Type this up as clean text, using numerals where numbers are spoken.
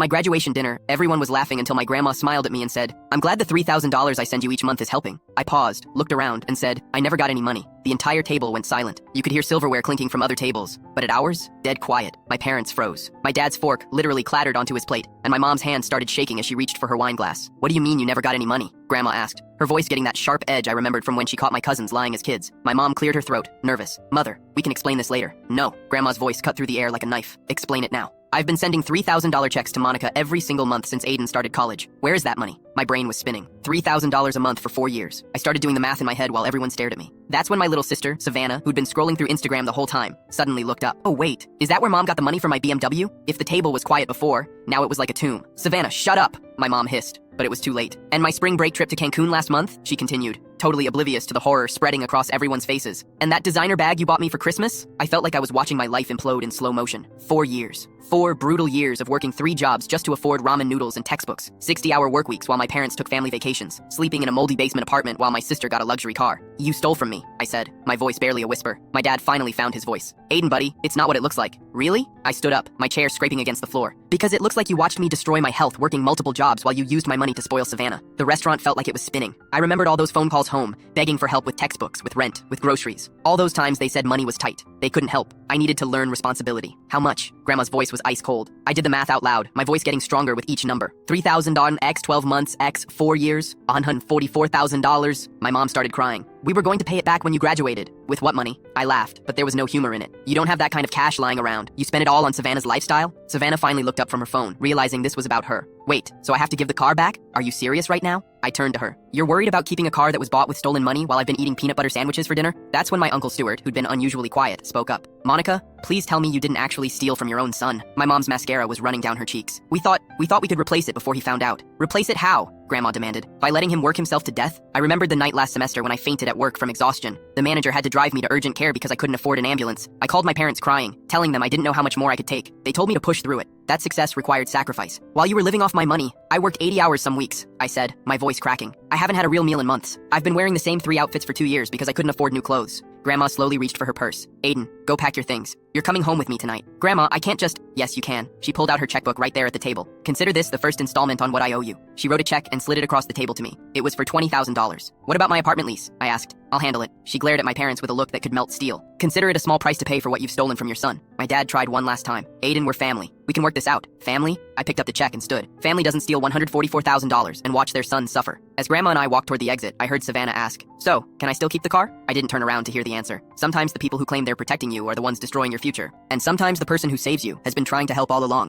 my graduation dinner, everyone was laughing until my grandma smiled at me and said, "I'm glad the $3,000 I send you each month is helping." I paused, looked around, and said, "I never got any money." The entire table went silent. You could hear silverware clinking from other tables. But at ours, dead quiet. My parents froze. My dad's fork literally clattered onto his plate, and my mom's hand started shaking as she reached for her wine glass. "What do you mean you never got any money?" Grandma asked, her voice getting that sharp edge I remembered from when she caught my cousins lying as kids. My mom cleared her throat, nervous. "Mother, we can explain this later." "No." Grandma's voice cut through the air like a knife. "Explain it now. I've been sending $3,000 checks to Monica every single month since Aiden started college. Where is that money?" My brain was spinning. $3,000 a month for 4 years. I started doing the math in my head while everyone stared at me. That's when my little sister, Savannah, who'd been scrolling through Instagram the whole time, suddenly looked up. "Oh wait, is that where Mom got the money for my BMW?" If the table was quiet before, now it was like a tomb. "Savannah, shut up!" my mom hissed. But it was too late. "And my spring break trip to Cancun last month?" she continued, totally oblivious to the horror spreading across everyone's faces. "And that designer bag you bought me for Christmas?" I felt like I was watching my life implode in slow motion. 4 years. 4 brutal years of working 3 jobs just to afford ramen noodles and textbooks, 60-hour work weeks while my parents took family vacations, sleeping in a moldy basement apartment while my sister got a luxury car. "You stole from me," I said, my voice barely a whisper. My dad finally found his voice. "Aiden, buddy, it's not what it looks like." "Really?" I stood up, my chair scraping against the floor. "Because it looks like you watched me destroy my health working multiple jobs while you used my money to spoil Savannah." The restaurant felt like it was spinning. I remembered all those phone calls home, begging for help with textbooks, with rent, with groceries. All those times they said money was tight. They couldn't help. I needed to learn responsibility. "How much?" Grandma's voice was ice cold. I did the math out loud, my voice getting stronger with each number. $3,000 on X 12 months, X 4 years, $144,000. My mom started crying. "We were going to pay it back when you graduated." "With what money?" I laughed, but there was no humor in it. "You don't have that kind of cash lying around. You spent it all on Savannah's lifestyle?" Savannah finally looked up from her phone, realizing this was about her. "Wait, so I have to give the car back? Are you serious right now?" I turned to her. "You're worried about keeping a car that was bought with stolen money while I've been eating peanut butter sandwiches for dinner?" That's when my Uncle Stuart, who'd been unusually quiet, spoke up. "Monica, please tell me you didn't actually steal from your own son." My mom's mascara was running down her cheeks. We thought we could replace it before he found out." "Replace it how?" Grandma demanded. "By letting him work himself to death?" I remembered the night last semester when I fainted at work from exhaustion. The manager had to drive me to urgent care because I couldn't afford an ambulance. I called my parents crying, telling them I didn't know how much more I could take. They told me to push through it. That success required sacrifice. "While you were living off my money, I worked 80 hours some weeks," I said, my voice cracking. "I haven't had a real meal in months. I've been wearing the same 3 outfits for 2 years because I couldn't afford new clothes." Grandma slowly reached for her purse. "Aiden, go pack your things. You're coming home with me tonight." "Grandma, I can't just—" "Yes, you can." She pulled out her checkbook right there at the table. "Consider this the first installment on what I owe you." She wrote a check and slid it across the table to me. It was for $20,000. "What about my apartment lease?" I asked. "I'll handle it." She glared at my parents with a look that could melt steel. "Consider it a small price to pay for what you've stolen from your son." My dad tried one last time. "Aiden, we're family. We can work this out." "Family?" I picked up the check and stood. Family doesn't steal $144,000 and watch their son suffer. As Grandma and I walked toward the exit, I heard Savannah ask, "So, can I still keep the car?" I didn't turn around to hear the answer. Sometimes the people who claim they're protecting you are the ones destroying your future. And sometimes the person who saves you has been trying to help all along.